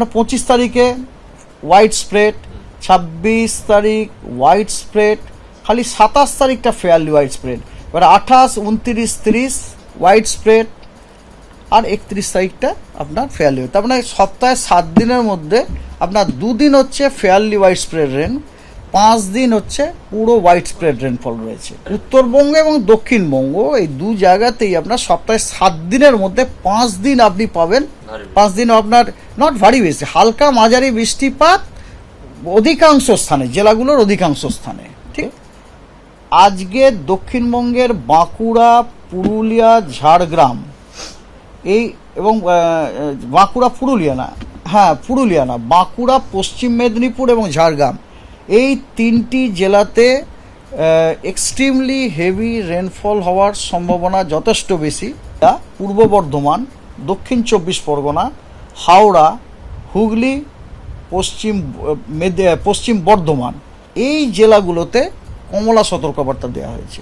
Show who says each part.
Speaker 1: 25 তারিখে white spread, 26 তারিখ white spread, খালি 27 তারিখটা ফেয়ারলি হোয়াইট স্প্রেড। এবার 28, 29, 30 হোয়াইট স্প্রেড, আর 31 তারিখটা আপনার ফেয়ারলি। তার মানে সপ্তাহে 7 দিনের মধ্যে আপনার 2 দিন হচ্ছে ফেয়ারলি হোয়াইট স্প্রেড রেন, 5 দিন হচ্ছে পুরো হোয়াইট স্প্রেড রেনফল রয়েছে। উত্তরবঙ্গ এবং দক্ষিণবঙ্গ এই দু জায়গাতেই আপনার সপ্তাহে 7 দিনের মধ্যে 5 দিন আপনি পাবেন। 5 দিন আপনার নট ভারী বেশি, হালকা মাঝারি বৃষ্টিপাত অধিকাংশ স্থানে, জেলাগুলোর অধিকাংশ স্থানে। ঠিক আজকে দক্ষিণবঙ্গের বাঁকুড়া, পুরুলিয়া, ঝাড়গ্রাম এই এবং বাঁকুড়া পুরুলিয়া না, হ্যাঁ পুরুলিয়া না, বাঁকুড়া, পশ্চিম মেদিনীপুর এবং ঝাড়গ্রাম এই 3টি জেলাতে এক্সট্রিমলি হেভি রেনফল হওয়ার সম্ভাবনা যথেষ্ট বেশি। পূর্ব বর্ধমান, দক্ষিণ 24 পরগনা, হাওড়া, হুগলি, পশ্চিম বর্ধমান এই জেলাগুলোতে কমলা সতর্কবার্তা দেওয়া হয়েছে।